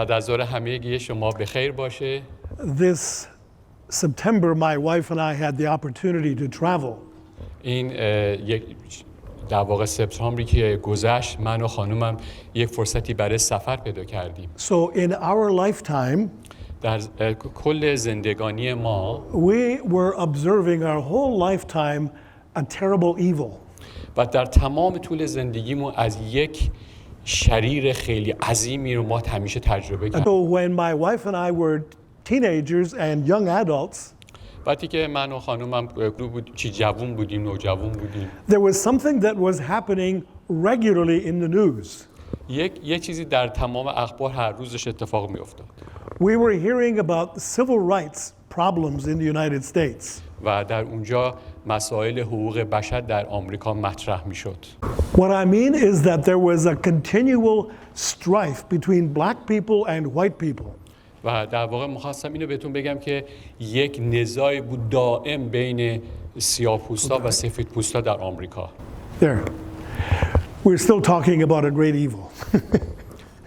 بعد از ظهر همگی شما بخیر باشه. This September, my wife and I had the opportunity to travel. این یک در واقع سپتامبری که گذشت من و خانومم یک فرصتی برای سفر پیدا کردیم. So in our lifetime, در کل زندگانی ما we were observing our whole lifetime a terrible evil. و در تمام طول زندگیمون از یک شریر خیلی عظیمی رو ما همیشه تجربه کردیم. So when my wife and I were teenagers and young adults, وقتی که من و خانومم جوون بودیم، نوجوان بودیم، there was something that was happening regularly in the news. یک چیزی در تمام اخبار هر روزش اتفاق می افتاد. We were hearing about civil rights problems in the United States. و در اونجا مسائل حقوق بشر در آمریکا مطرح می شد. What I mean is that there was a continual strife between black people and white people. و در واقع می‌خواستم اینو بهتون بگم که یک نزاعی بود دائم بین سیاه‌پوستا و سفیدپوستا در آمریکا. There. We're still talking about a great evil.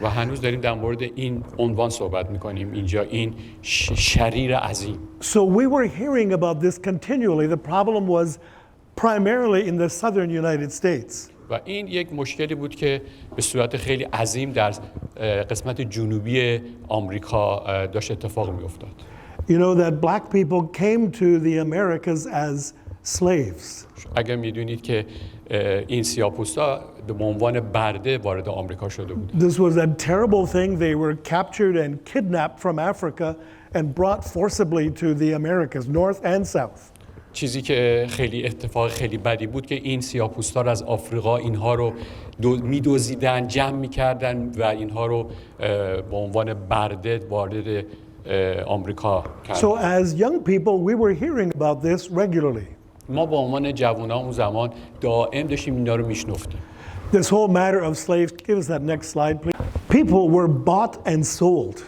و هنوز داریم در مورد این عنوان صحبت می‌کنیم اینجا، این شریر عظیم. So we were hearing about this continually. The problem was primarily in the southern United States. و این یک مشکلی بود که به صورت خیلی عظیم در قسمت جنوبی آمریکا داشت اتفاق می‌افتاد. You know that black people came to the Americas as slaves. اگر می‌دونید که این سیاه‌پوستا به عنوان برده وارد آمریکا شده بودند. This was a terrible thing. They were captured and kidnapped from Africa and brought forcibly to the Americas, north and south. چیزی که خیلی اتفاق خیلی بدی بود که این سیاه‌پوستا از آفریقا اینها رو می‌دزدیدن، جمع می‌کردن و اینها رو به عنوان برده وارد آمریکا کردن. So as young people, we were hearing about this regularly. ما به عنوان جوانان اون زمان دائم داشتیم اینا رو میشنفتیم. This whole matter of slaves, give us that next slide, please. People were bought and sold.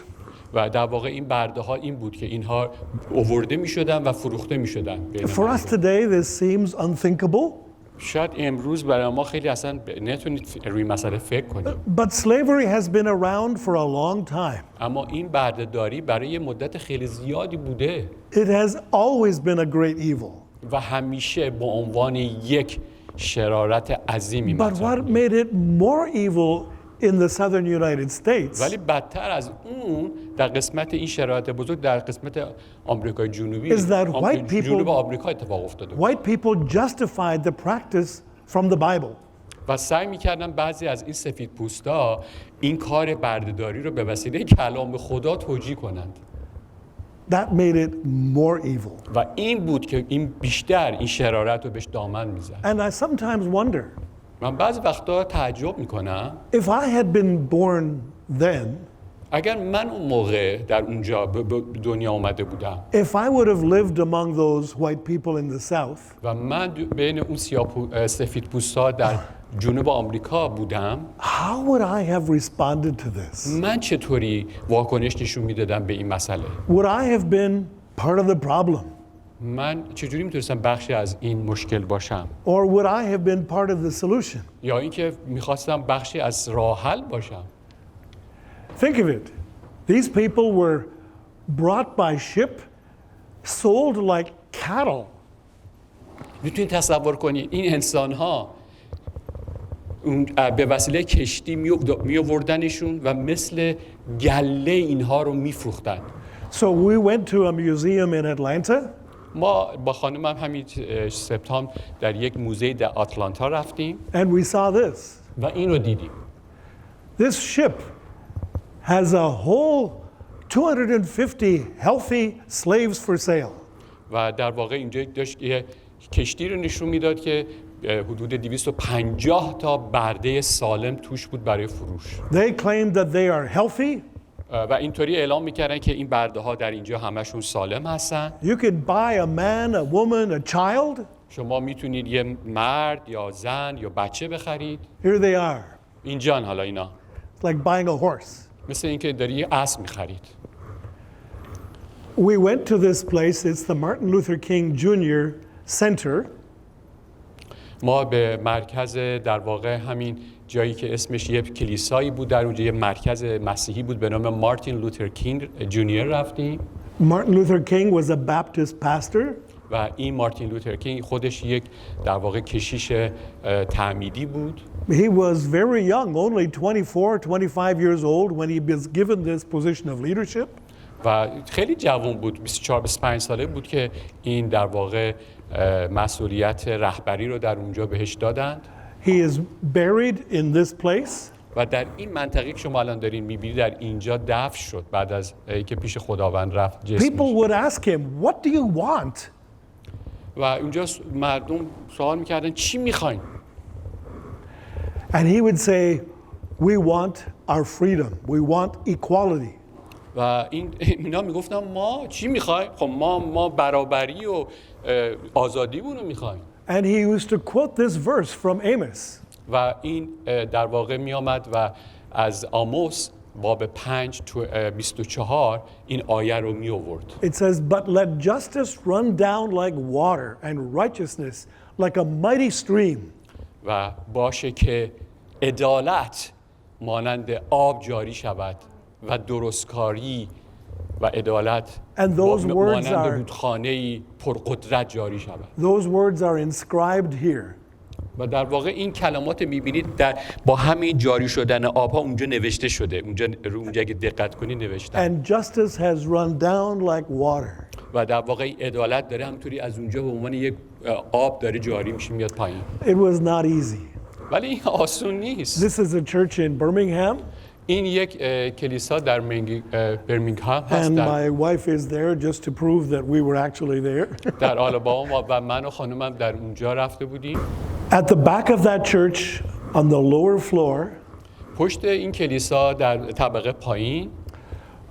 و در واقع این برده ها این بود که اینها آورده می‌شدن و فروخته می‌شدن. For us today, this seems unthinkable. شاید امروز برای ما خیلی اصلا نتونید روی مسئله فکر کنید. But slavery has been around for a long time. اما این بردهداری برای یه مدت خیلی زیادی بوده. It has always been a great evil. و همیشه به عنوان یک شرارت عظیمی But مطرح what بوده. made it more evil in the southern United States ولی بدتر از اون در قسمت این شرارت بزرگ در قسمت آمریکای جنوبی is that white جنوب people, آمریکا اتفاق افتاده بود. white people justified the practice from the Bible. و سعی می‌کردن بعضی از این سفیدپوستا این کار بردهداری رو به وسیله کلام خدا توجیه کنند. That made it more evil. و این بود که این بیشتر این شرارت رو بهش دامن میزد. And I sometimes wonder, من بعضی وقتا تعجب میکنم if I had been born then, اگر من اون موقع در اونجا به دنیا اومده بودم if I would have lived among those white people in the south, و من بین اون سفیدپوستا در جنوب آمریکا بودم، how would I have responded to this? من چطوری واکنش نشون میدادم به این مسئله؟ Would I have been part of the problem? من چجوری میتونستم بخشی از این مشکل باشم؟ Or would I have been part of the solution? یا اینکه میخواستم بخشی از راه حل باشم؟ Think of it. These people were brought by ship, sold like cattle. میتونید تصور کنید این انسان‌ها به وسیله کشتی می‌آوردنشون و مثل گله اینها رو می‌فروختن. So we went to a museum in Atlanta. ما با خانمم همین سپتامبر در یک موزه در آتلانتا رفتیم And we saw this. و این رو دیدیم. This ship has a whole 250 healthy slaves for sale. و در واقع اینجا داشت یه کشتی رو نشون میداد که حدود 250 تا برده سالم توش بود برای فروش. They claim that they are healthy. و اینطوری اعلام میکردن که این برده ها در اینجا همشون سالم هستن. You can buy a man, a woman, a child. شما میتونید یه مرد یا زن یا بچه بخرید. Here they are. اینجان حالا اینا. It's like buying a horse. مثل اینکه داری یه اسب میخرید. We went to this place. It's the Martin Luther King Jr. Center. ما به مرکز در واقع همین جایی که اسمش یه کلیسایی بود، در اونجا یه مرکز مسیحی بود به نام مارتین لوتر کینگ جونیور رفتیم. Martin Luther King was a Baptist pastor. و این مارتین لوتر کینگ خودش یک در واقع کشیش تعمیدی بود. He was very young, only 24, 25 years old when he was given this position of leadership. و خیلی جوان بود، 24-25 ساله بود که این در واقع مسئولیت رهبری رو در اونجا بهش دادند. He is buried in this place. و در این منطقه که شما الان دارین می‌بینید در اینجا دفن شد بعد از اینکه پیش خداوند رفت جسمش. People would ask him, "What do you want?" و اونجا مردم سوال می‌کردن چی می‌خواید؟ And he would say, "We want our freedom. We want equality." و اینا میگفتن ما چی می‌خوایم؟ خب ما برابری و آزادیمون رو می‌خوایم. And he used to quote this verse from Amos. و این در واقع می آمد و از آموس باب 5 تو 24 این آیه رو می آورد. It says, "But let justice run down like water and righteousness like a mighty stream." و باشه که عدالت مانند آب جاری شود و درستکاری و عدالت And those words مانند are رودخانه‌ای پرقدرت جاری شود. those words are inscribed here. و در واقع این کلمات می‌بینید با همین جاری شدن آب‌ها اونجا نوشته شده. اونجا اگه دقت کنی نوشته. And justice has run down like water. و در واقع این عدالت داره همونطوری از اونجا به عنوان یک آب داره جاری میشه میاد پایین. It was not easy. ولی این آسون نیست. This is a church in Birmingham. این یک کلیسا در برمینگهام هست. And my wife is there just to prove that we were actually there. در آلاباما و من و خانومم در اونجا رفته بودیم. At the back of that church, on the lower floor, پشت این کلیسا در طبقه پایین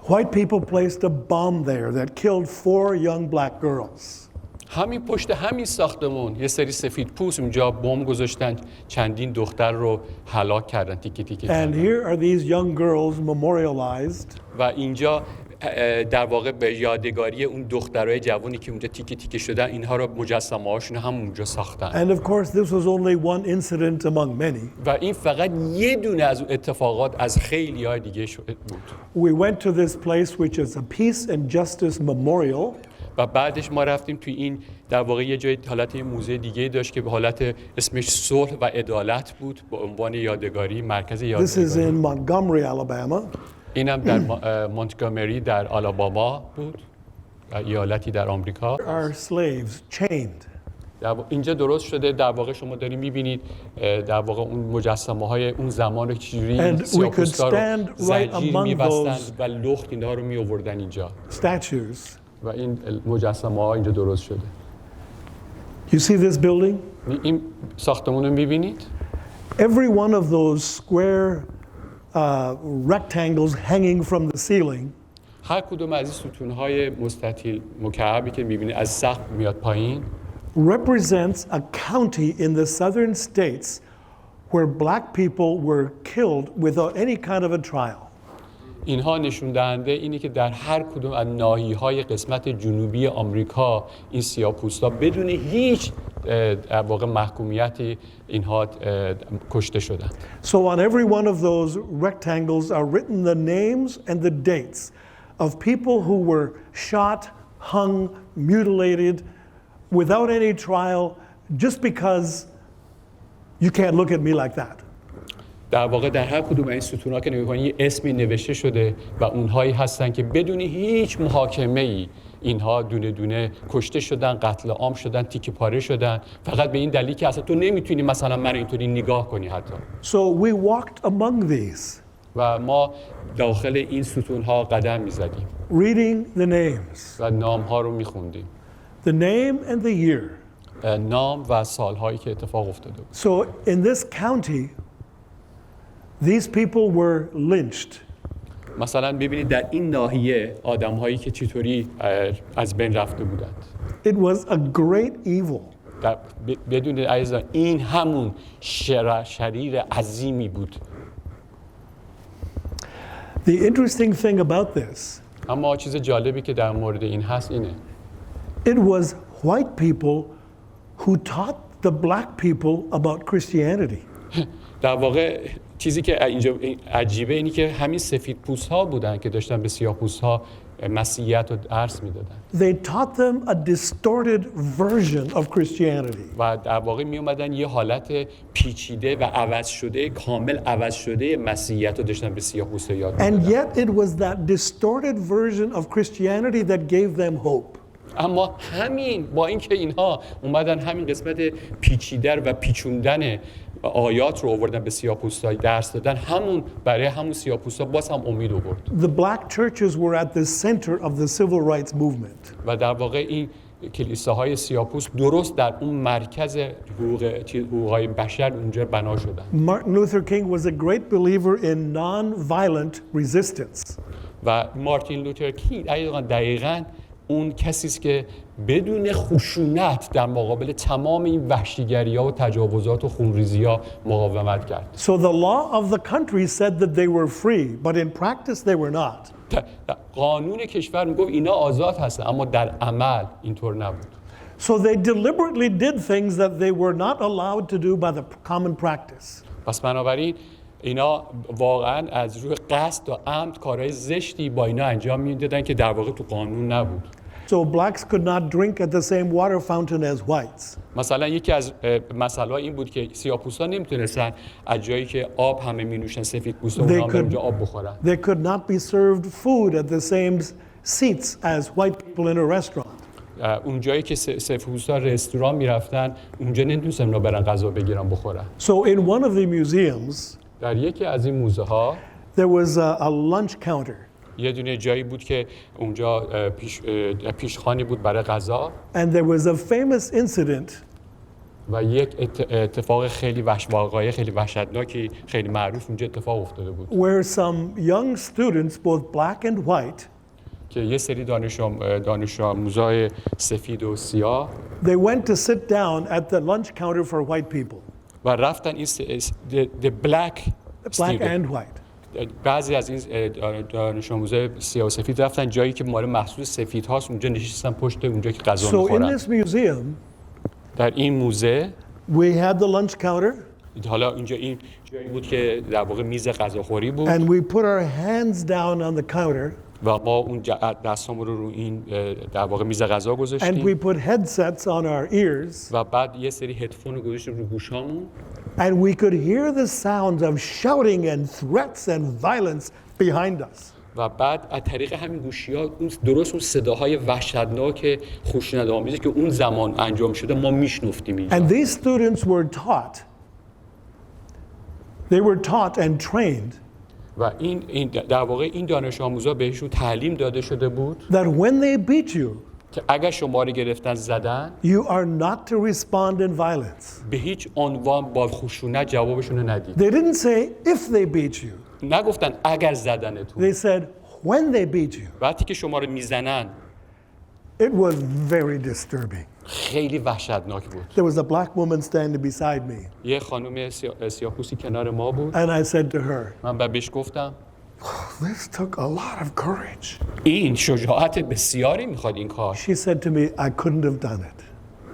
white people placed a bomb there that killed 4 young black girls. همین پشت همین ساختمون یه سری سفید پوست اونجا بمب گذاشتن، چندین دختر رو هلاک کردن، تیکه تیکه And کردن. here are these young girls memorialized. و اینجا در واقع به یادگاری اون دخترای جوانی که اونجا تیکه تیکه شدن اینها رو مجسمه هاشون هم اونجا ساختن. And of course, this was only one incident among many. و این فقط یه دونه از اتفاقات از خیلی های دیگه بود. We went to this place which is a peace and justice memorial. و بعدش ما رفتیم توی این در واقع یه جای حالت یه موزه دیگه داشت که به حالت اسمش صلح و عدالت بود به عنوان یادگاری، مرکز This is یادگاری. in Montgomery, Alabama. اینم در مونتگومری در آلاباما بود، ایالتی در آمریکا. Our slaves chained. اینجا درست شده در واقع شما دارین می‌بینید در واقع اون مجسمه های اون زمان رو چجوری سیاه‌پوستا رو زنجیر می‌بستن و لخت اینها رو می‌آوردن اینجا. Statues. و این مجسمه ها اینجا درست شده. You see this building? این ساختمون رو می‌بینید؟ Every one of those square rectangles hanging from the ceiling هر کدوم از این ستون‌های مستطیل مکعبی که می‌بینید از سقف میاد پایین represents a county in the southern states where black people were killed without any kind of a trial. اینها نشون دهنده اینه که در هر کدوم از ناحیه‌های قسمت جنوبی آمریکا این سیاه‌پوستا بدون هیچ در واقع محکومیتی اینها کشته شدند. So on every one of those rectangles are written the names and the dates of people who were shot, hung, mutilated without any trial just because you can't look at me like that. در واقع در هر کدوم این ستون‌ها که نگاه کنید یه اسمی نوشته شده و اونهایی هستن که بدون هیچ محاکمه‌ای اینها دونه دونه کشته شدن، قتل عام شدن، تیکه پاره شدن، فقط به این دلیل که اصلا تو نمیتونی مثلا من اینطوری نگاه کنی حتی. So we walked among these. و ما داخل این ستون‌ها قدم می‌زدیم. Reading the names. و نام‌ها رو می‌خوندیم. The name and the year. نام و سال‌هایی که اتفاق افتاده بود. So in this county, these people were lynched. مثلا ببینید در این ناحیه آدم‌هایی که چطوری از بین رفته بودند. It was a great evil. بدون عزیزان این همون شریر عظیمی بود. The interesting thing about this, اما چیز جالبی که در مورد این هست اینه. it was white people who taught the black people about Christianity. در واقع چیزی که اینجا عجیبه اینی که همین سفیدپوست‌ها بودن که داشتن به سیاه‌پوست‌ها مسیحیت رو درس میدادن. They taught them a distorted version of Christianity. و در واقع می اومدن یه حالت پیچیده و عوض شده، کامل عوض شده مسیحیت رو داشتن به سیاه‌پوستا یاد میدادن. And yet it was that distorted version of Christianity that gave them hope. اما همین با اینکه اینها اومدن همین قسمت پیچیده و پیچوندن آیات رو آوردن به سیاه‌پوستا درس دادن، همون برای همون سیاه‌پوستا باز هم امید آورد. The black churches were at the center of the civil rights movement. و در واقع این کلیساهای سیاه‌پوست درست در اون مرکز حقوق‌های بشر اونجا بنا شدن. Martin Luther King was a great believer in non-violent resistance. و مارتین لوتر کینگ دقیقاً اون کسی است که بدون خشونت در مقابل تمام این وحشیگری‌ها و تجاوزات و خونریزی‌ها مقاومت کرد. So the law of the country said that they were free, but in practice they were not. قانون کشور میگفت اینا آزاد هستن، اما در عمل اینطور نبود. So they deliberately did things that they were not allowed to do by the common practice. پس بنابراین اینا واقعاً از روی قصد و عمد کارهای زشتی با اینا انجام میدادن که در واقع تو قانون نبود. So blacks could not drink at the same water fountain as whites. مثلا یکی از مسائل این بود که سیاه‌پوستا نمیتونستن از جایی که آب همه مینوشن سفیدپوستا اونها هم اونجا آب بخورن. They could not be served food at the same seats as white people in a restaurant. اون جایی که سفیدپوستا رستوران میرفتن اونجا نمیتونستن اونا برن غذا بگیرن بخورن. So in one of the museums در یکی از این موزه ها there was a lunch counter. یه دونه جایی بود که اونجا پیشخوانی بود برای غذا. And there was a famous incident و یک اتفاق خیلی واقعی خیلی وحشتناکی خیلی معروف اونجا اتفاق افتاده بود where some young students, both black and white, که یه سری دانش آموزای سفید و سیاه they went to sit down at the lunch counter for white people, و رفتن این the black and white. بعضی از این دانش آموزای سیاه و سفید رفتن جایی که مال محصول سفید هاست، اونجا نشستن پشت اونجا که غذا So in می‌خورن. this museum, در این موزه we had the lunch counter حالا اینجا این جایی بود که در واقع میز غذاخوری بود and we put our hands down on the counter و ما اون دستامون رو این در واقع میز غذا and گذاشتیم we put headsets on our ears و بعد یه سری هدفون رو گذاشتیم رو گوشامون and we could hear the sounds of shouting and threats and violence behind us. و بعد از طریق همین گوشی‌ها درست اون صداهای وحشتناک خشونت‌آمیزی که اون زمان انجام شده ما میشنفتیم. And these students were taught and trained و این در واقع این دانش آموزا بهشون تعلیم داده شده بود that when they beat you, که اگر شما رو گرفتن زدن you are not to respond in violence. به هیچ عنوان با خشونت جوابشون رو ندید. They didn't say if they beat you. نگفتن اگر زدنتون. They said when they beat you. وقتی که شما رو میزنن It was very disturbing. خیلی وحشتناک بود. There was a black woman standing beside me. یه خانم سیاه‌پوستی کنار ما بود. And I said to her, من بهش گفتم this took a lot of courage. این شجاعت بسیاری میخواد این کار. She said to me, I couldn't have done it.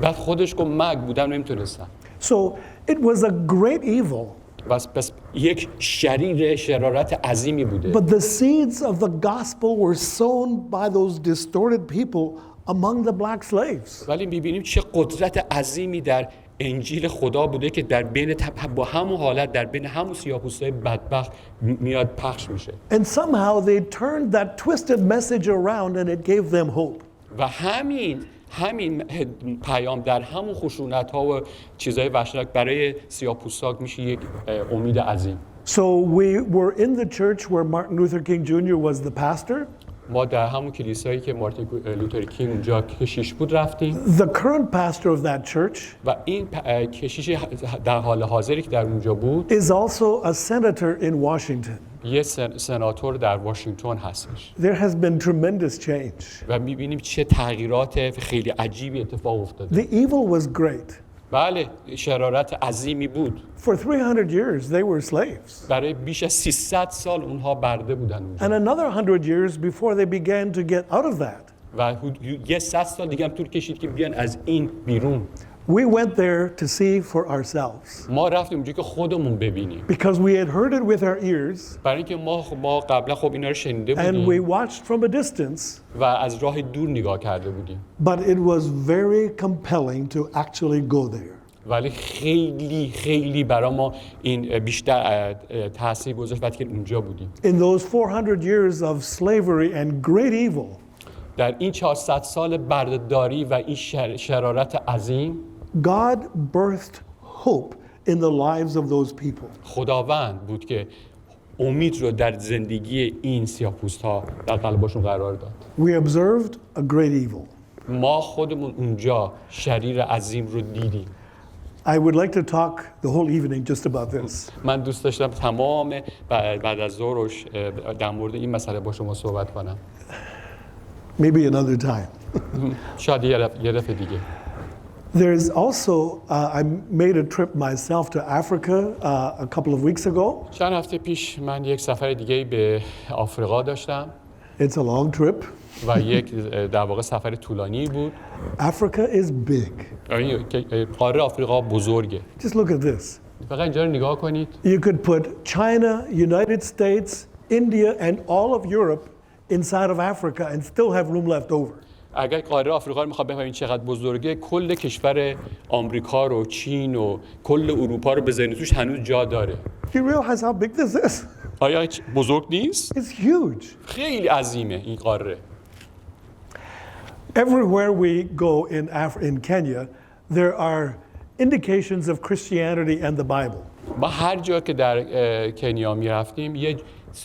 بعد خودش گفت مرگ بودم نمیتونستم. So it was a great evil. بس یک شرارت عظیمی بوده. But the seeds of the gospel were sown by those distorted people among the black slaves. ولی می‌بینیم چه قدرت عظیمی در انجیل خدا بوده که در بین با همون حالت در بین همون سیاه‌پوستای بدبخت میاد پخش میشه. And somehow they turned that twisted message around and it gave them hope. و همین پیام در همون خشونت‌ها و چیزهای وحشتناک برای سیاه‌پوستا میشه یک امید عظیم. So we were in the church where Martin Luther King Jr. was the pastor. ما در همون کلیسایی که مارتین لوتر کینگ اونجا کشیش بود رفتیم. The current pastor of that church و این کشیش در حال حاضری که در اونجا بود is also a senator in Washington. یه سناتور در واشنگتن هستش. There has been tremendous change. و می‌بینیم چه تغییرات خیلی عجیبی اتفاق افتاده. The evil was great. بله شرارت عظیمی بود. For 300 years they were slaves. برای بیش از 300 سال اونها برده بودن اونجا. And another 100 years before they began to get out of that. و یه 100 سال دیگه هم طول کشید که بیان از این بیرون. We went there to see for ourselves ما رفتیم اونجا که خودمون ببینیم، because we had heard it with our ears برای اینکه ما قبلا خب اینا رو شنیده and we بودیم watched from a distance, و از راه دور نگاه کرده بودیم، but it was very compelling to actually go there. ولی خیلی خیلی برای ما این بیشتر تاثیر گذاشت وقتی که اونجا بودیم. In those 400 years of slavery and great evil, در این 400 سال بردهداری و این شرارت عظیم، God birthed hope in the lives of those people. خداوند بود که امید رو در زندگی این سیاه‌پوست‌ها در قلبشون قرار داد. We observed a great evil. ما خودمون اونجا شریر عظیم رو دیدیم. I would like to talk the whole evening just about this. من دوست داشتم تمام بعد از ظهرش در مورد این مسئله با شما صحبت کنم. Maybe another time. شاید یه دفعه دیگه. There's also, I made a trip myself to Africa a couple of weeks ago. چند هفته پیش من یک سفر دیگه به آفریقا داشتم It's a long trip. و یک در واقع سفر طولانی بود. Africa is big. قاره آفریقا بزرگه. Just look at this. فقط اینجا رو نگاه کنید. You could put China, United States, India, and all of Europe inside of Africa and still have room left over. اگر قاره آفریقا رو میخواد بفهمید چقدر بزرگه، کل کشور آمریکا رو، چین و کل اروپا رو بذارید توش هنوز جا داره. Do you realize how big this is? آیا بزرگ نیست؟ It's huge. خیلی عظیمه این قاره. Everywhere we go in Kenya, there are indications of Christianity and the Bible. ما هر جا که در کنیا میرفتیم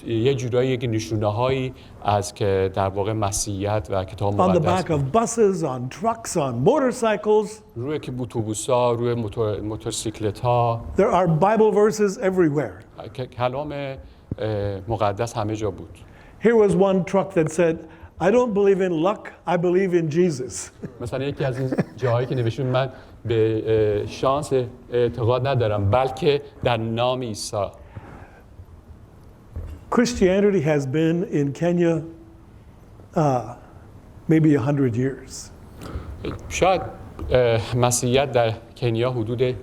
یه جورایی یک نشونه‌هایی از که در واقع مسیحیت و کتاب On the مقدس back of buses, on trucks, on motorcycles. روی که اتوبوس‌ها، روی موتورسیکلت‌ها. There are Bible verses everywhere. کلام مقدس همه جا بود. Here was one truck that said, I don't believe in luck, I believe in Jesus. مثلا یکی از این جاهایی که نوشته من به شانس اعتقاد ندارم بلکه در نام عیسی. Christianity has been in Kenya maybe 100 years. شاید مسیحیت در کنیا حدود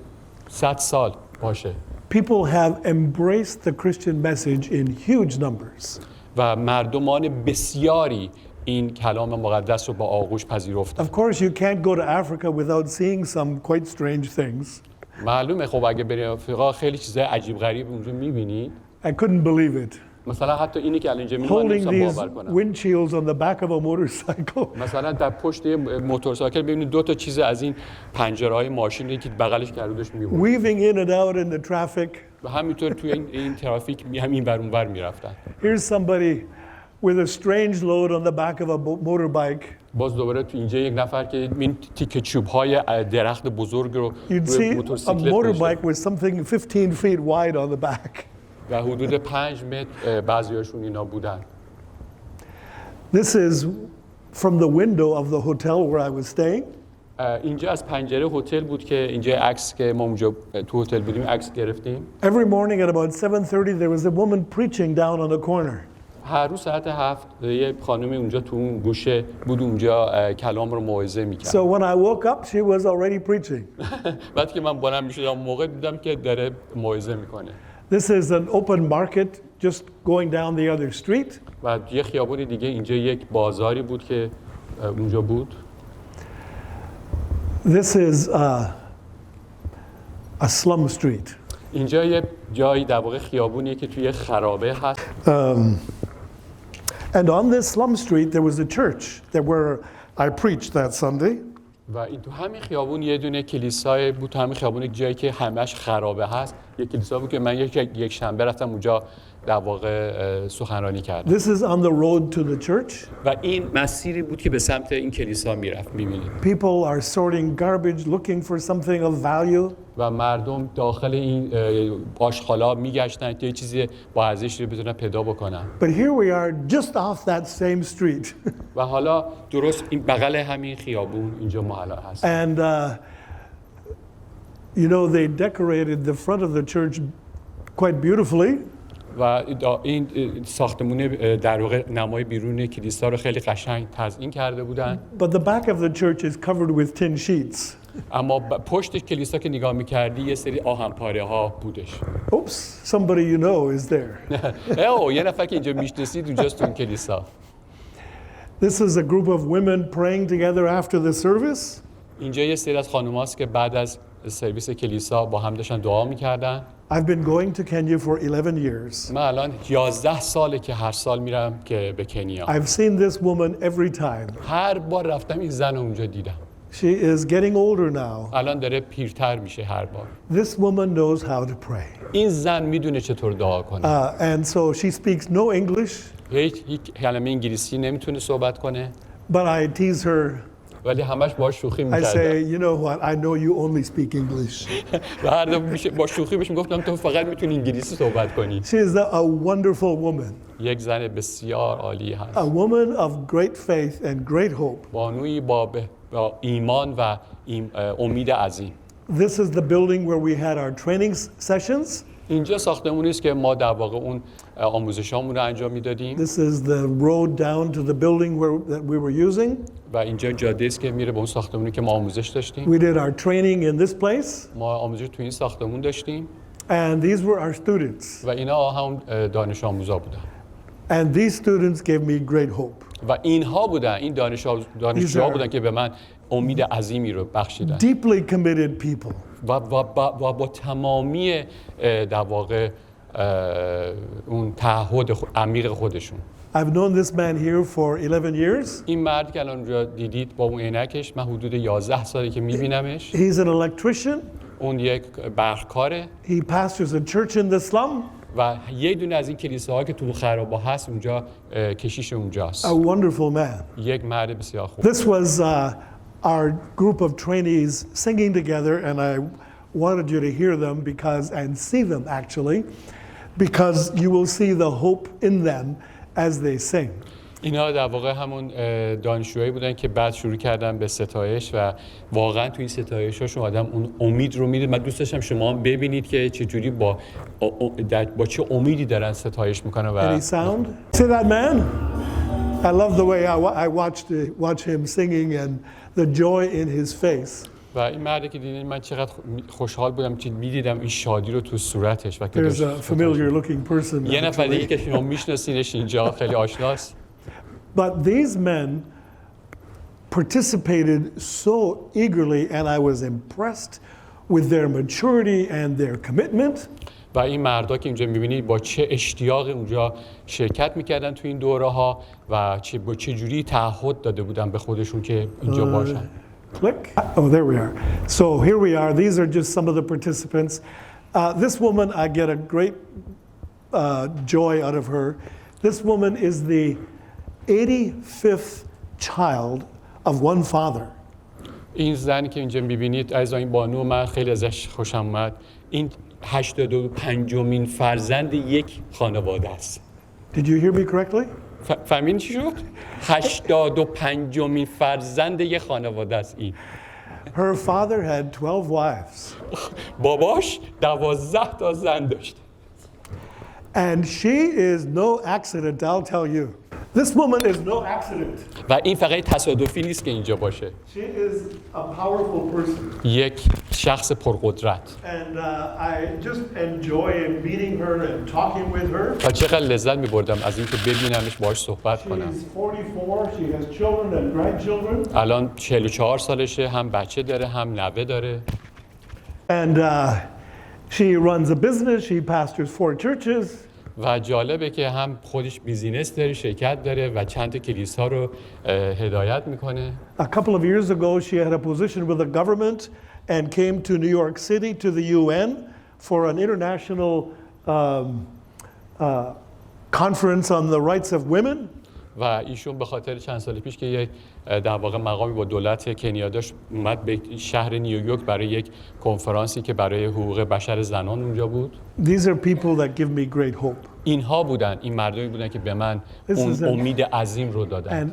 100 سال باشه. People have embraced the Christian message in huge numbers. و مردمان بسیاری این کلام مقدس رو با آغوش پذیرفتند. Of course, you can't go to Africa without seeing some quite strange things. معلومه خب اگه برید آفریقا خیلی چیزای عجیب غریب اونجا می‌بینید. I couldn't believe it. مثلا حتی اینی که الان اینجا Holding می‌بینید these باور کنم. windshields on the back of a motorcycle. مثلا در پشت موتورسایکل ببینید دو تا چیز از این پنجره‌های ماشین که بغلش کردوش می‌برد. Weaving in and out in the traffic. و همینطور توی این ترافیک هم این ور اون ور می‌رفتن. Here's somebody with a strange load on the back of a motorbike. باز دوباره تو اینجا یک نفر که این تیکه چوب‌های درخت بزرگ رو You'd روی see a موتورسیکلت motorbike with something 15 feet wide on the back. و حدود 5 متر بعضی‌هاشون اینا بودن. This is from the window of the hotel where I was staying. اینجا از پنجره هتل بود که اینجا عکس که ما اونجا تو هتل بودیم عکس گرفتیم. Every morning at about 7:30 there was a woman preaching down on the corner. هر روز ساعت 7 یه خانمی اونجا تو اون گوشه بود اونجا کلام رو موعظه می‌کرد. So when I woke up she was already preaching. بعد که من بلند می‌شدم موقع دیدم که داره موعظه می‌کنه. This is an open market just going down the other street. و یه خیابون دیگه اینجا یک بازاری بود که اونجا بود. This is a slum street. اینجا یه جایی در واقع خیابونیه که توی خرابه هست. And on this slum street there was a church where I preached that Sunday. و این تو همین خیابون یه دونه کلیسای بود، تو همین خیابون یک جایی که همش خرابه هست. یک کلیسا بود که من یک شنبه رفتم اونجا در واقع سخنرانی کردم. This is on the road to the church. و این مسیری بود که به سمت این کلیسا میرفت. می‌بینید People are sorting garbage looking for something of value. و مردم داخل این آشغالا میگشتن که یه چیزی با ارزش رو بتونن پیدا بکنن. But here we are just off that same street. و حالا درست این بغل همین خیابون اینجا ما حالا هست. And you know they decorated the front of the church quite beautifully. و این ساختمون در واقع نمای بیرون کلیسا رو خیلی قشنگ تزیین کرده بودن. But the back of the church is covered with tin sheets. اما پشت کلیسا که نگاه می‌کردی یه سری آهن‌پاره‌ها بودش. Oops, somebody you know is there. یه نفر که اینجا میشناسید اونجاست تو کلیسا. This is a group of women praying together after the service. اینجا یه سری از خانم‌هاست که بعد از سرویس کلیسا با هم داشتن دعا می‌کردن. I've been going to Kenya for 11 years. من الان 11 ساله که هر سال میرم که به کنیا. I've seen this woman every time. هر بار رفتم این زن رو اونجا دیدم. She is getting older now. الان داره پیرتر میشه هر بار. This woman knows how to pray. این زن میدونه چطور دعا کنه. And so she speaks no English, یک کلمه انگلیسی نمیتونه صحبت کنه. but I tease her. ولی همش باهاش شوخی I می‌کردم. say, you know what, I know you only speak English. و هر دفعه میشه با شوخی بهش میگفتم تو فقط میتونی انگلیسی صحبت کنی. She is a wonderful woman, یک زن بسیار عالی a هست. woman of great faith and great hope. بانویی با ایمان و امید عظیم. This is the building where we had our training sessions. اینجا ساختمونی است که ما در واقع اون آموزشامون رو انجام میدادیم. This is the road down to the building that we were using. و اینجا جاده است که میره به اون ساختمونی که ما آموزش داشتیم. We did our training in this place, ما آموزش تو این ساختمون داشتیم and these were our students. و اینا هم دانش آموزا بودن. And these students gave me great hope. و اینها بودن، این دانشجوها بودن که به من امید عظیمی رو بخشیدن. Deeply committed people. و با تمامی در واقع اون تعهد عمیق خودشون. I've known this man here for 11 years. این مرد که الان اونجا دیدید با اون عینکش، من حدود 11 ساله که میبینمش. He's an electrician. اون یک برقکاره. He pastors a church in the slum. و یه دونه از این کلیساها که تو خرابه هست اونجا کشیش اونجاست. A wonderful man. یک مرد بسیار خوب. This was our group of trainees singing together, and I wanted you to hear them and see them actually, because you will see the hope in them as they sing. اینا در واقع همون دانشجوهایی بودن که بعد شروع کردن به ستایش و واقعا تو این ستایش‌هاشون آدم اون امید رو می‌دید. من دوست داشتم شما هم ببینید که چجوری با چه امیدی دارن ستایش میکنن. و Any sound? See that man? I love the way I watch him singing and the joy in his face. و این مردی که دیدین من چقدر خوشحال بودم که می‌دیدم این شادی رو تو صورتش. و There's a familiar looking person. یه نفر دیگه که شما میشناسینش اینجا خیلی آشناست. But these men participated so eagerly, and I was impressed with their maturity and their commitment. و این مردا که اینجا می‌بینید با چه اشتیاقی اونجا شرکت می‌کردن تو این دوره‌ها و با چه جوری تعهد داده بودن به خودشون که اینجا باشن. Click. Oh, there we are. So here we are. These are just some of the participants. This woman, I get a great joy out of her. This woman is the 85th child of one father. این زنی که اینجا می‌بینید از این بانو من خیلی ازش خوشم اومد. این 85مین فرزند یک خانواده است. Did you hear me correctly? فهمیدین چی شد؟ 85مین فرزند یک خانواده است این. Her father had 12 wives. باباش 12 تا زن داشت. And she is no accident, I'll tell you. This woman is no accident. و این فقط تصادفی نیست که اینجا باشه. She is a powerful person. یک شخص پرقدرت. And I just enjoy meeting her and talking with her. و چقدر لذت می‌بردم از اینکه ببینمش باهاش صحبت کنم. She's 44, she has children and grandchildren. الان 44 سالشه، هم بچه داره هم نوه داره. And she runs a business, she pastors 4 churches. و جالبه که هم خودش بیزینس داره، شرکت داره و چند تا کلیسا رو هدایت میکنه. A couple of years ago she had a position with the government and came to New York City to the UN for an international conference on the rights of women. و ایشون به خاطر چند سال پیش که یک در واقع مقامی با دولت کنیا داشت اومد به شهر نیویورک برای یک کنفرانسی که برای حقوق بشر زنان اونجا بود. These are people that give me great hope. اینها بودن، این مردمی بودن که به من اون امید عظیم رو دادن. And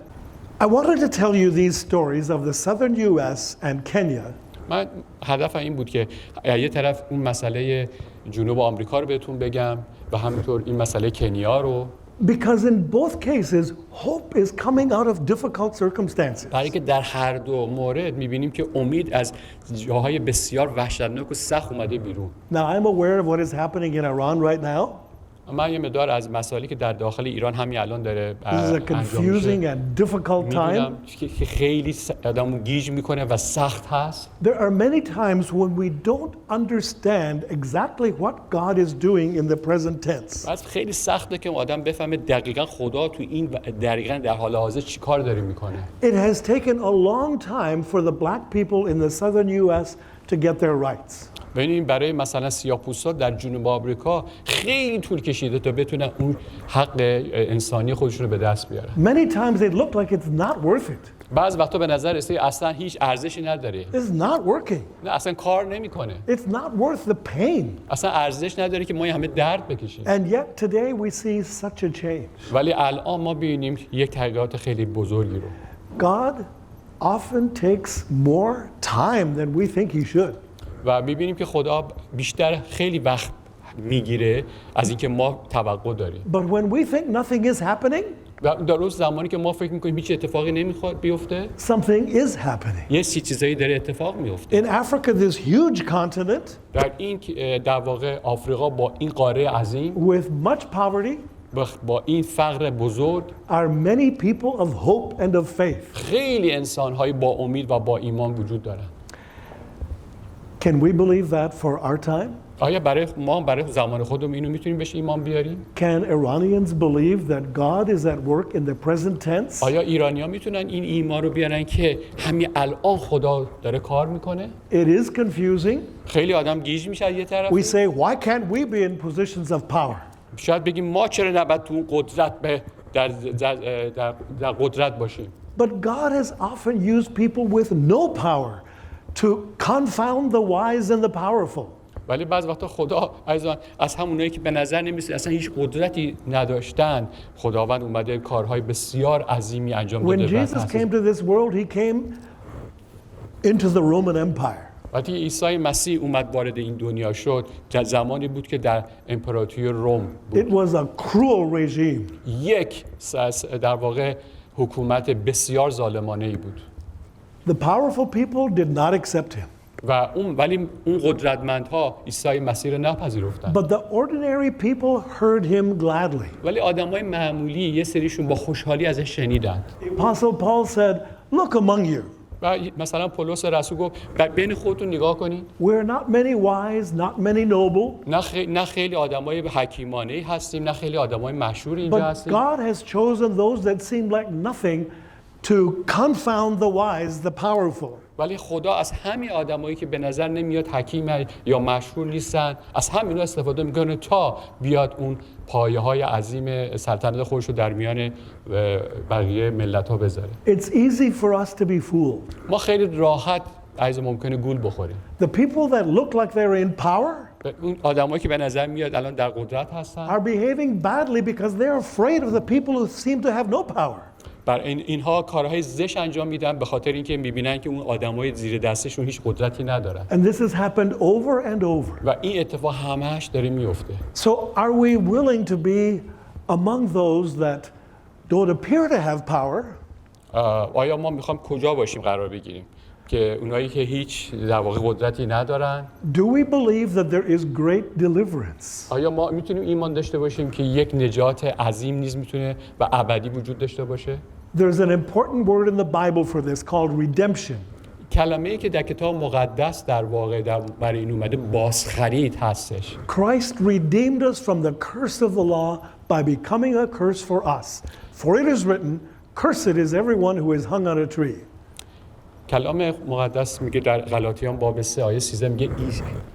I wanted to tell you these stories of the southern US and Kenya. من هدفم این بود که یه طرف اون مسئله جنوب آمریکا رو بهتون بگم و همینطور این مسئله کنیا رو. Because in both cases, hope is coming out of difficult circumstances. برای که در هر دو مورد می‌بینیم که امید از جاهای بسیار وحشتناک و سخت اومده بیرون. Now, I'm aware of what is happening in Iran right now. من یه مقدار از مسائلی که در داخل ایران همین الان داره This is a confusing and difficult time. می‌دونم که خیلی آدمو گیج میکنه و سخت هست. There are many times when we don't understand exactly what God is doing in the present tense. از خیلی سخته که آدم بفهمه دقیقاً خدا تو این دقیقاً در حال حاضر چی کار داره میکنه. It has taken a long time for the black people in the southern US to get their rights. ببینید برای مثلا سیاه‌پوستا در جنوب آمریکا خیلی طول کشیده تا بتونن اون حق انسانی خودشون رو به دست بیارن. Many times it looked like it's not worth it. بعض وقتا به نظر رسید اصلا هیچ ارزشی نداره. It's not working. نه اصلا کار نمیکنه. It's not worth the pain. اصلا ارزش نداره که ما همه درد بکشیم. And yet today we see such a change. ولی الان ما ببینیم یک تغییرات خیلی بزرگی رو. God often takes more time than we think he should. و می‌بینیم که خدا بیشتر خیلی وقت میگیره از اینکه ما توقع داریم. But when we think nothing is happening, و در روز زمانی که ما فکر می‌کنیم هیچ اتفاقی نمیخواد بیفته، something is happening. یه چیزایی داره اتفاق میفته. In Africa, this huge continent در این در واقع آفریقا با این قاره عظیم with much poverty با این فقر بزرگ are many people of hope and of faith. خیلی انسان‌های با امید و با ایمان وجود دارن. Can we believe that for our time? آیا برای زمان خودمون اینو میتونیم بهش ایمان بیاریم؟ Can Iranians believe that God is at work in the present tense? آیا ایرانی‌ها میتونن این ایمان رو بیارن که همین الان خدا داره کار میکنه؟ It is confusing. خیلی آدم گیج میشه از یه طرف. We say, why can't we be in positions of power? شاید بگیم ما چرا نباید تو قدرت در قدرت باشیم؟ But God has often used people with no power to confound the wise and the powerful. ولی بعض وقتا خدا عزیزان از همونایی که به نظر نمی‌رسید اصلا هیچ قدرتی نداشتن خداوند اومده کارهای بسیار عظیمی انجام داده. When Jesus came to this world, he came into the Roman Empire. وقتی عیسی مسیح اومد وارد این دنیا شد زمانی بود که در امپراتوری روم بود. It was a cruel regime. یک در واقع حکومت بسیار ظالمانه‌ای بود. The powerful people did not accept him. ولی اون قدرتمندها عیسی مسیح رو نپذیرفتن. But the ordinary people heard him gladly. ولی آدمای معمولی یه سریشون با خوشحالی ازش شنیدند. The Apostle Paul said, "Look among you. و مثلا پولس رسول گفت بین خودتون نگاه کنید. We're not many wise, not many noble. نه خیلی آدمای حکیمانه‌ای هستیم، نه خیلی آدمای مشهور اینجا But هستیم. God has chosen those that seem like nothing to confound the wise, the powerful." ولی خدا از همین آدمایی که به نظر نمیاد حکیم یا مشهور نیستن از همینا استفاده میکنه تا بیاد اون پایه‌های عظیم سلطنت خودش رو در میان بقیه ملت‌ها بذاره. It's easy for us to be fooled. ما خیلی راحت عايز ممکنه گول بخوریم. The people that look like they're in power اون آدمایی که به نظر میاد الان در قدرت هستن are behaving badly because they're afraid of the people who seem to have no power. بر اینها کارهای زشت انجام میدن به خاطر اینکه میبینن که اون آدمای زیر دستشون هیچ قدرتی ندارن. And this has happened over and over. و این اتفاق همش داره میفته. So are we willing to be among those that don't appear to have power? آیا ما میخوام کجا باشیم قرار بگیریم که اونایی که هیچ در واقع قدرتی ندارن؟ Do we believe that there is great deliverance? آیا ما میتونیم ایمان داشته باشیم که یک نجات عظیم نیز میتونه و ابدی وجود داشته باشه؟ There's an important word in the Bible for this called redemption. کلمه‌ای که در کتاب مقدس در واقع برای این اومده بازخرید هستش. Christ redeemed us from the curse of the law by becoming a curse for us. For it is written, cursed is everyone who is hung on a tree. کلام مقدس میگه در غلاطیان باب 3 آیه 13 میگه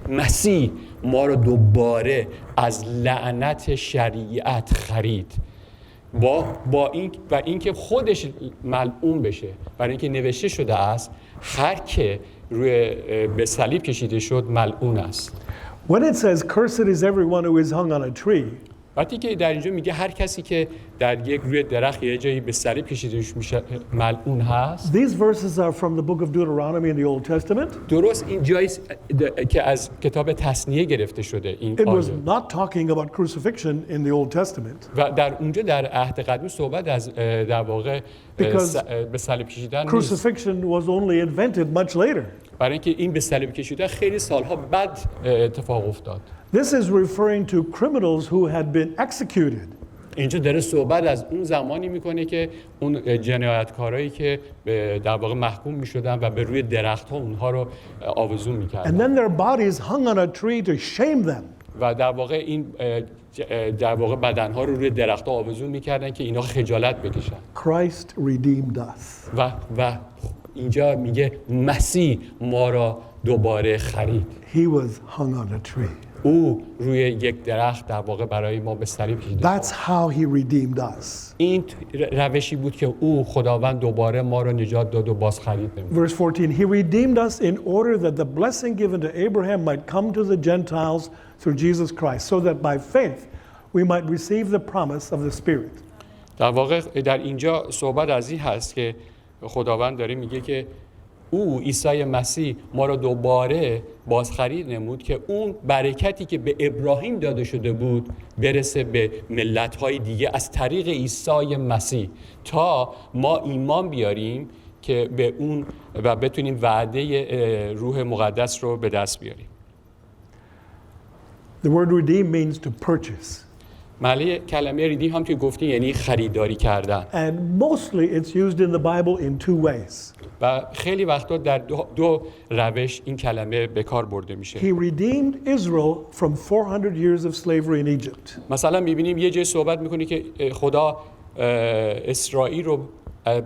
مسیح ما رو دوباره از لعنت شریعت خرید با اینکه خودش ملعون بشه برای اینکه نوشته شده است هر که روی به صلیب کشیده شد ملعون است. When it says cursed is everyone who is hung on a tree, وقتی که در اینجا میگه هر کسی که در یک روی درخت یه جایی به صلیب کشیده میشه ملعون هست. These verses are from the book of Deuteronomy in the Old Testament. درست این جایی که از کتاب تثنیه گرفته شده این It was آیه. not talking about crucifixion in the Old Testament. و در اونجا در عهد قدیم صحبت از در واقع به صلیب کشیدن نیست. Crucifixion was only invented much later. برای اینکه این به صلیب کشیدن خیلی سالها بعد اتفاق افتاد. This is referring to criminals who had been executed. اینجا داره صحبت از اون زمانی میکنه که اون جنایتکارایی که در واقع محکوم میشدن و به روی درخت‌ها اونها رو آویزون میکردن. And then their bodies hung on a tree to shame them. و در واقع این در واقع بدنها رو روی درخت‌ها آویزون میکردن که اینا خجالت بکشن. Christ redeemed us. و اینجا میگه مسیح ما را دوباره خرید. He was hung on a tree. او روی یک درخت در واقع برای ما به صلیب کشیده. That's how he redeemed us. این روشی بود که او خداوند دوباره ما را نجات داد و باز خرید نمود. Verse 14, he redeemed us in order that the blessing given to Abraham might come to the Gentiles through Jesus Christ, so that by faith we might receive the promise of the Spirit. در واقع در اینجا صحبت از این هست که خداوند داره میگه که او عیسی مسیح ما را دوباره بازخرید نمود که اون برکتی که به ابراهیم داده شده بود برسه به ملت‌های دیگه از طریق عیسی مسیح تا ما ایمان بیاریم که به اون و بتونیم وعده روح مقدس رو به دست بیاریم. The word redeem means to purchase. معنی کلمه ریدیم هم که گفتیم یعنی خریداری کردن. And mostly it's used in the Bible in two ways. و خیلی وقتا در دو روش این کلمه به کار برده میشه. He redeemed Israel from 400 years of slavery in Egypt. مثلا می‌بینیم یه جای صحبت می‌کنه که خدا اسرائیل رو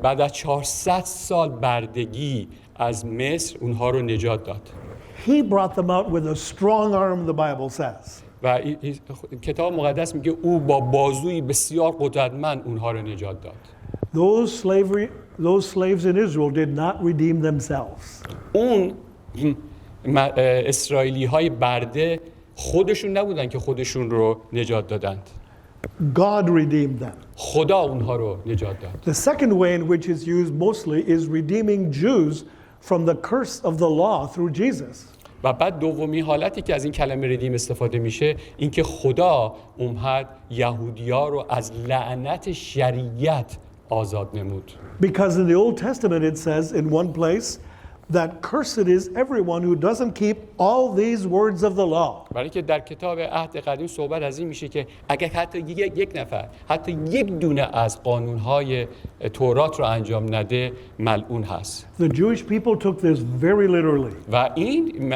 بعد از 400 سال بردگی از مصر اونها رو نجات داد. He brought them out with a strong arm, the Bible says. و کتاب مقدس میگه او با بازوی بسیار قدرتمند اونها رو نجات داد. Those slaves in Israel did not redeem themselves. اون اسرائیلی‌های برده خودشون نبودن که خودشون رو نجات دادند. God redeemed them. خدا اونها رو نجات داد. The second way in which it's used mostly is redeeming Jews from the curse of the law through Jesus. و بعد دومی حالتی که از این کلمه ریدیم استفاده میشه اینکه خدا اومد یهودی‌ها رو از لعنت شریعت آزاد نمود. Because in the Old Testament it says in one place that cursed is everyone who doesn't keep all these words of the law. برای که در کتاب عهد قدیم صحبت از این میشه که اگر حتی یک نفر حتی یک دونه از قانون‌های تورات رو انجام نده ملعون هست. The Jewish people took this very literally. و این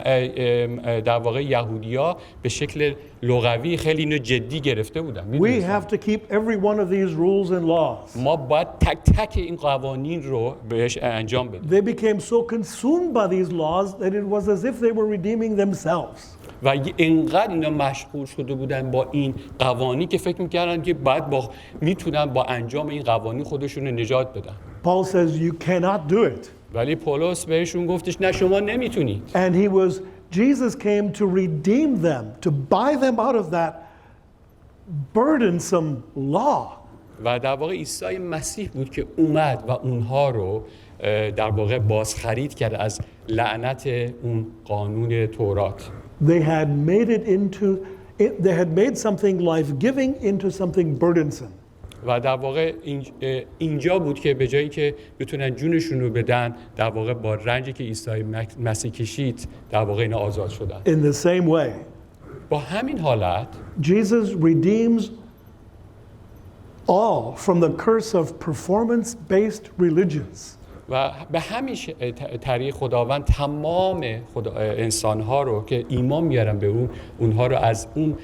در واقع یهودی‌ها به شکل لغوی خیلی اینو جدی گرفته بودن. We have to keep every one of these rules and laws. ما باید تک تک این قوانین رو بهش انجام بدیم. They became so consumed by these laws that it was as if they were redeeming themselves. و اینقدر اینا مشغول شده بودن با این قوانین که فکر می‌کردن که باید میتونن با انجام این قوانین خودشون رو نجات بدن. Paul says you cannot do it. ولی پولس بهشون گفتش نه شما نمیتونید. And Jesus came to redeem them, to buy them out of that burdensome law. و در واقع عیسی مسیح بود که اومد و اونها رو در واقع بازخرید کرد از لعنت اون قانون تورات. They had made something life-giving into something burdensome. و در واقع اینجا بود که به جایی که بتونن جونشون رو بدن در واقع با رنجی که عیسی مسیح کشید در واقع اینا آزاد شدن. In the same way, با همین حالت Jesus redeems all from the curse of performance-based religions. و به همین طریق خداوند تمام انسان‌ها رو که ایمان میارن به اونها رو از اون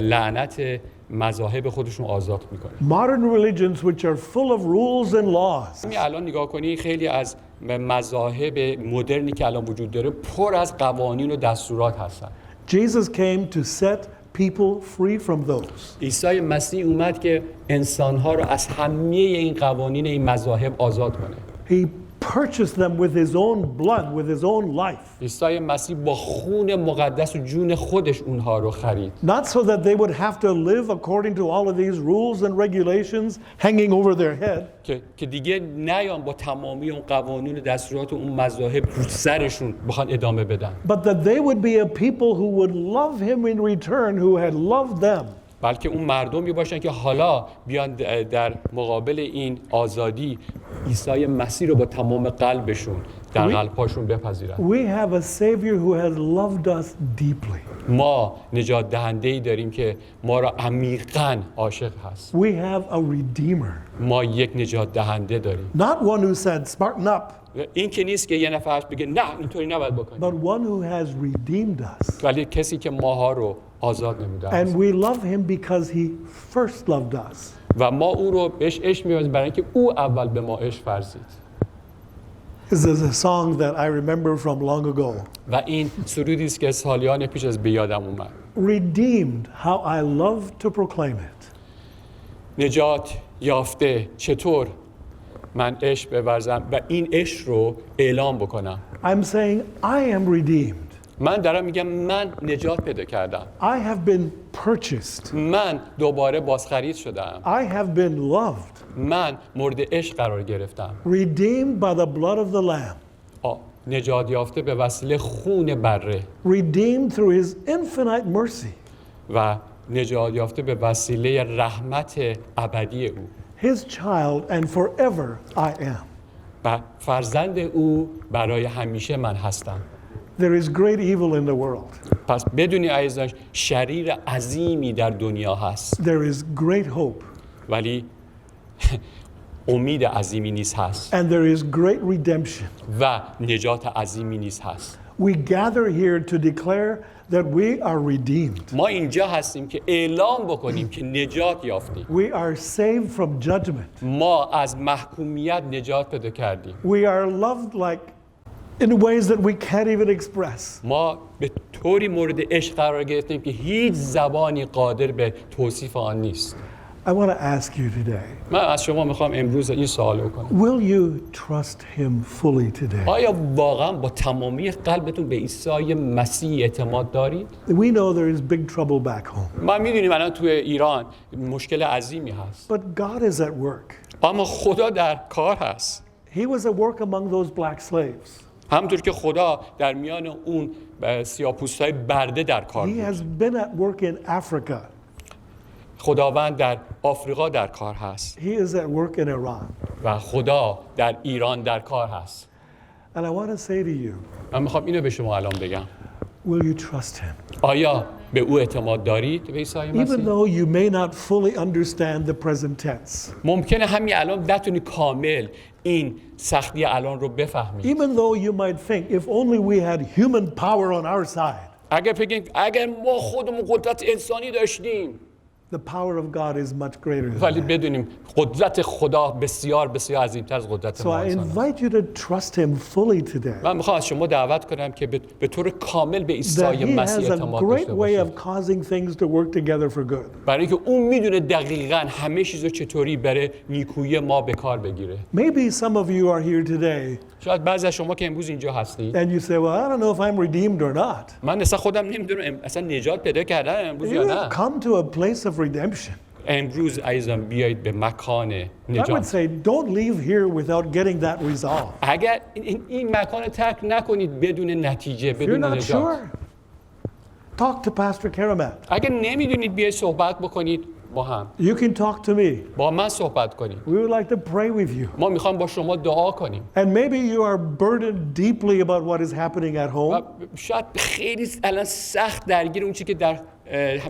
لعنت مذاهب خودشون آزاد میکنه. Modern religions which are full of rules and laws. الان نگاه کنی خیلی از مذاهب مدرنی که الان وجود داره پر از قوانین و دستورات هستن. Jesus came to set people free from those. عیسی مسیح اومد که انسان‌ها رو از همه این قوانین این مذاهب آزاد کنه. He purchased them with his own blood, with his own life. عیسی مسیح با خون مقدس و جون خودش اونها رو خرید. Not so that they would have to live according to all of these rules and regulations hanging over their head. که دیگه نیان با تمامی اون قوانین و دستورات و اون مذاهب رو سرشون بخوان ادامه بدن. But that they would be a people who would love him in return, who had loved them. بلکه اون مردمی باشن که حالا بیان در مقابل این آزادی عیسی مسیح رو با تمام قلبشون در قلب‌هاشون بپذیرن. We have a Savior who has loved us deeply. ما نجات دهنده‌ای داریم که ما را عمیقاً عاشق هست. We have a Redeemer. ما یک نجات دهنده داریم. Not one who said, smarten up, این که نیست که یه نفر بگه نه اینطوری نباید بکنی. but one who has redeemed us. ولی کسی که ماها رو آزاد نموده And است. we love him because he first loved us. و ما او رو بهش عشق می‌ورزیم برای اینکه او اول به ما عشق ورزید. This is a song that I remember from long ago. و این سرودی است که سالیان پیش از به یادم اومد. Redeemed, how I love to proclaim it. نجات یافته چطور من عشق بورزم و این عشق رو اعلام بکنم. I'm saying I am redeemed. من دارم میگم من نجات پیدا کردم. I have been purchased. من دوباره بازخرید شدم. I have been loved. من مورد عشق قرار گرفتم. Redeemed by the blood of the Lamb. نجات یافته به وسیله خون بره. Redeemed through his infinite mercy. و نجات یافته به وسیله رحمت ابدی او. His child and forever I am. و فرزند او برای همیشه من هستم. There is great evil in the world. پس بدونی عزیزان شریر عظیمی در دنیا هست. There is great hope. ولی امید عظیمی نیز هست. And there is great redemption. و نجات عظیمی نیز هست. We gather here to declare that we are redeemed. ما اینجا هستیم که اعلام بکنیم که نجات یافتیم. We are saved from judgment. ما از محکومیت نجات پیدا کردیم. We are loved like in ways that we can't even express. ما به طوری مورد عشق قرار گرفتیم که هیچ زبانی قادر به توصیف آن نیست. I want to ask you today. من از شما میخوام امروز این سوال بکنم. Will you trust him fully today? آیا واقعا با تمامی قلبتون به عیسی مسیح اعتماد دارید؟ We know there is big trouble back home. ما میدونیم الان توی ایران مشکل عظیمی هست. But God is at work. اما خدا در کار هست. He was at work among those black slaves. همونطور که خدا در میان اون سیاه‌پوستای برده در کار He بود. has been at work in Africa. خداوند در آفریقا در کار هست. He is at work in Iran. و خدا در ایران در کار هست. And I want to say to you, من میخوام اینو به شما الان بگم. will you trust him? آیا به او اعتماد دارید به عیسی Even مسیح؟ though you may not fully understand the present tense. ممکنه همین الان نتونی کامل این سختی الان رو بفهمید. Even though you might think if only we had human power on our side. اگر ما خودمون قدرت انسانی داشتیم. The power of God is much greater than ولی that. بدونیم قدرت خدا بسیار بسیار عظیم‌تر از قدرت So ما I انسان است. invite you to trust him fully today. من میخوام از شما دعوت کنم که به طور کامل به That عیسی he has مسیح a اعتماد great داشته way باشید. of causing things to work together for good. برای اینکه اون میدونه دقیقاً همه چیزو چطوری برای نیکویی ما به کار بگیره. Maybe some of you are here today شاید بعضی از شما که امروز اینجا هستید and you say, well, I don't know if I'm redeemed or not. من اصلا خودم نمیدونم اصلا نجات پیدا کردم امروز یا You نه. have come to a place of redemption. امروز عزیزان بیایید به مکان I would نجات. say don't leave here without getting that resolve. اگر این مکان ترک نکنید بدون نتیجه If you're بدون not نجات. sure, talk to Pastor Karamat. اگر نمیدونید بیایید صحبت بکنید با هم. You can talk to me. با من صحبت کنید. We would like to pray with you. ما میخوام با شما دعا کنیم. And maybe you are burdened deeply about what is happening at و home. شاید خیلی الان سخت درگیر اون چی که در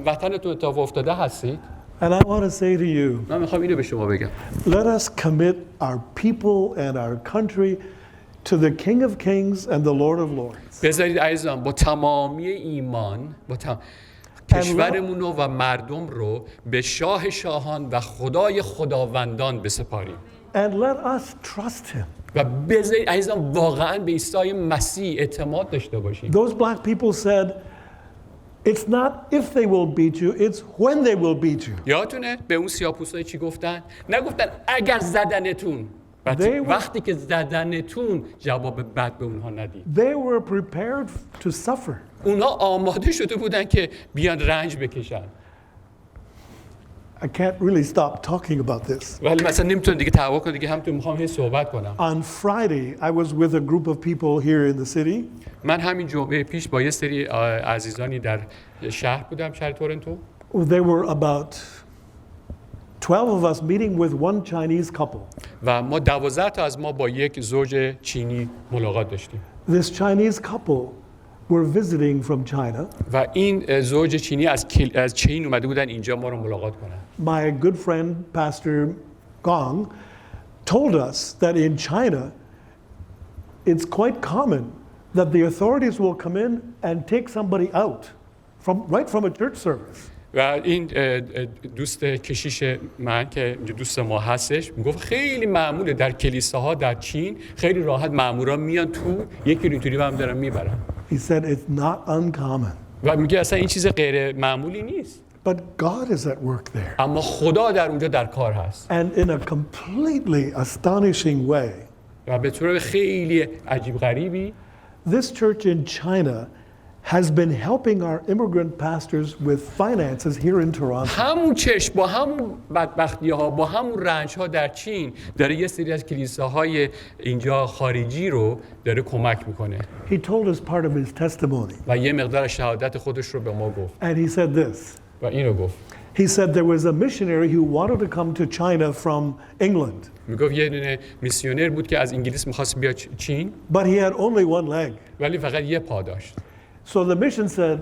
وطنتون اتفاق افتاده هستید. And I want to say to you, من میخوام اینو به شما بگم. let us commit our people and our country to the King of Kings and the Lord of Lords. بذارید عزیزان با تمامی ایمان کشورمون و مردم رو به شاه شاهان و خدای خداوندان بسپاریم. And let us trust him. و بذارید عزیزان واقعا به عیسی مسیح اعتماد داشته باشیم. Those black people said, it's not if they will beat you, it's when they will beat you. یادتونه به اون سیاه‌پوستای چی گفتن؟ نگفتن اگر زدنتون. وقتی که زدنتون جواب بد به اونها ندید. They were prepared to suffer. اونها آماده شده بودن که بیان رنج بکشن. I can't really stop talking about this. ولی مثلا نمیتونم دیگه توقع کنم دیگه همونطور میخوام هی صحبت کنم. On Friday, I was with a group of people here in the city. من همین جمعه پیش با یه سری عزیزانی در شهر بودم، شهر تورنتو. There were about 12 of us meeting with one Chinese couple. و ما 12 تا از ما با یک زوج چینی ملاقات داشتیم. This Chinese couple were visiting from China. و این زوج چینی از چین اومده بودن اینجا ما رو ملاقات کنن. My good friend Pastor Gong told us that in China it's quite common that the authorities will come in and take somebody out right from a church service. و این دوست کشیش من که دوست ما هستش میگفت خیلی معموله در کلیساها در چین خیلی راحت مامورا میان تو یکی رو اینطوری هم دارن میبرن. He said it's not uncommon. و میگه اصلا این چیز غیر معمولی نیست. But God is at work there. اما خدا در اونجا در کار هست. And in a completely astonishing way. و به طور خیلی عجیب غریبی This church in China has been helping our immigrant pastors with finances here in Toronto. همون چشم با همون بدبختی‌ها با همون رنج‌ها در چین داره یه سری از کلیساهای اینجا خارجی رو داره کمک میکنه. He told us part of his testimony. و یه مقدار شهادت خودش رو به ما گفت. And he said this. و این رو گفت. He said there was a missionary who wanted to come to China from England. میگفت یه دونه میسیونر بود که از انگلیس می‌خواست بیاد چین. But he had only one leg. ولی فقط یه پا داشت. So the mission said,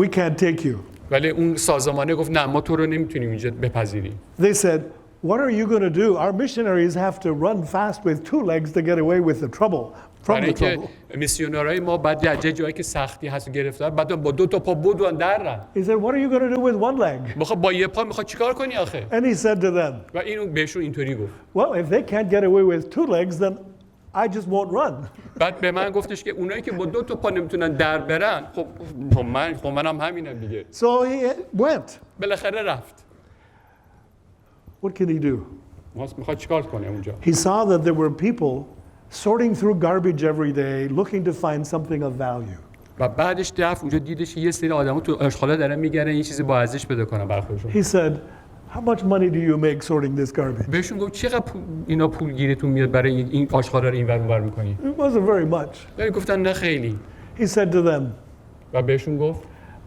we can't take you. ولی اون سازمانه گفت نه ما تو رو نمیتونیم اینجا بپذیریم. They said, what are you going to do? Our missionaries have to run fast with two legs to get away with the trouble. برای که میسیونرهای ما بعد در جایی که سختی هست گرفتار بعد با دو تا پا بدون درن. He said, what are you going to do with one leg? میخواد با یه پا میخواد چیکار کنی آخه؟ And he said to them, و اینو بهشون اینطوری گفت. well, if they can't get away with two legs, then I just won't run. بعد به من گفتش که اونایی که با دو تا پا نمیتونن در برن خب منم همینم دیگه. So he went. بالاخره رفت. What can he do? میخواد چیکار کنه اونجا؟ He saw that there were people sorting through garbage every day, looking to find something of value. و بعدش رفت اونجا دیدش یه سری آدما تو آشغالا دارن میگردن یه چیزی با ارزش پیدا کنن برای خودشون. He said, how much money do you make sorting this garbage? بهشون گفت چقدر اینا پول گیرتون میاد برای این آشغالا رو اینور اونور میکنی؟ It wasn't very much. ولی گفتن نه خیلی. He said to them, و بهشون گفت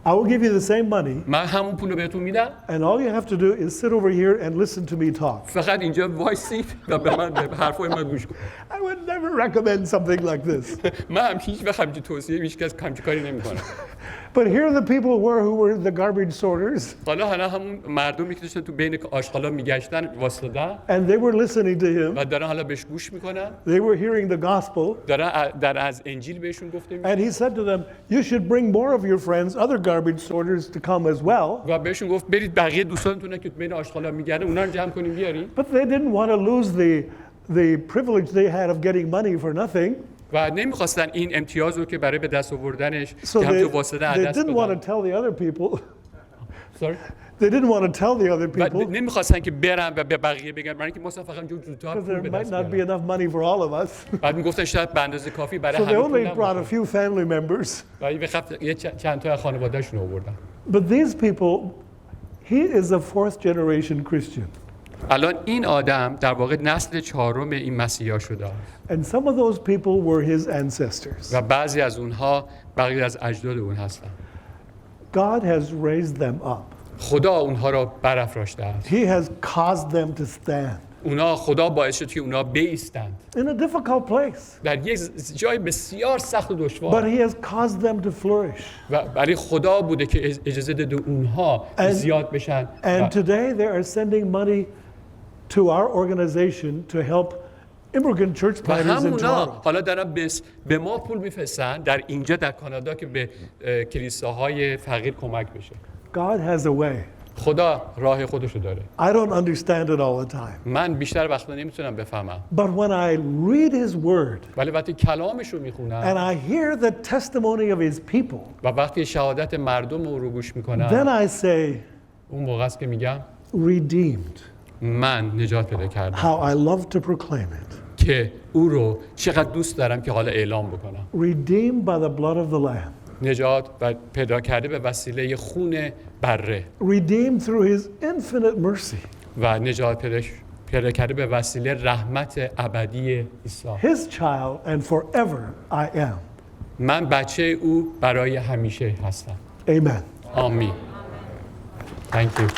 I will give you the same money. من همون پول رو بهتون میدم. And all you have to do is sit over here and listen to me talk. فقط اینجا وایسید و به من به حرفای من گوش کن. I would never recommend something like this. من هم هیچ وقت همچین توصیه هیچ کس همچین کاری نمیکنم. But here the people were who were the garbage sorters. حالا همون مردمی که داشتن تو بین آشغالا میگشتن واسطه And they were listening to him. و دارن حالا بهش گوش میکنن. They were hearing the gospel. دارن از انجیل بهشون گفته میشه. And he said to them, you should bring more of your friends, other garbage sorters, to come as well. و بهشون گفت برید بقیه دوستانتون که بین آشغالا میگردن اونا رو جمع کنین بیارین. But they didn't want to lose the privilege they had of getting money for nothing. و نمیخواستن این امتیاز رو که برای به دست آوردنش So که هم تو واسطه they دست didn't want to بدن. tell the other people. Sorry. They didn't want to tell the other و people نمیخواستن که برن و به بقیه بگن برای اینکه مثلا فقط زودتر because پول there به might دست not be بیارن. enough money for all of us. بعد میگفتن شاید به اندازه کافی برای So they همه only پول brought a نباشه. few family members. و به خاطر یه چند تا خانواده‌شون آوردن. But these people, he is a fourth generation Christian. الان این آدم در واقع نسل چهارم این مسیحا شده است. And some of those people were his ancestors. و بعضی از اونها بقیه از اجداد اون هستن. God has raised them up. خدا اونها را برافراشته است. He has caused them to stand خدا باعث شد که اونا بایستند in a difficult place. در یک جای بسیار سخت و But دشوار. he has caused them to flourish. و برای خدا بوده که اجازه داده اونها زیاد بشن. And today they are sending money to our organization to help immigrant church و planters in همونا Toronto. حالا دارن به ما پول میفرستن در اینجا در کانادا که به کلیساهای فقیر کمک بشه. God has a way. خدا راه خودشو داره. I don't understand it all the time. من بیشتر وقتا نمیتونم بفهمم. But when I read his word ولی وقتی کلامش رو میخونم and I hear the testimony of his people, و وقتی شهادت مردم رو گوش then میکنم I say, اون موقع است که میگم redeemed. من نجات پیدا کردم، how I love to proclaim it. که او رو چقدر دوست دارم که حالا اعلام بکنم. Redeemed by the blood of the Lamb. نجات و پیدا کرده به وسیله خون بره Redeemed through his infinite mercy. و نجات پیدا کرده به وسیله رحمت ابدی عیسی. His child and forever I am. من بچه او برای همیشه هستم. Amen. آمین. Thank you.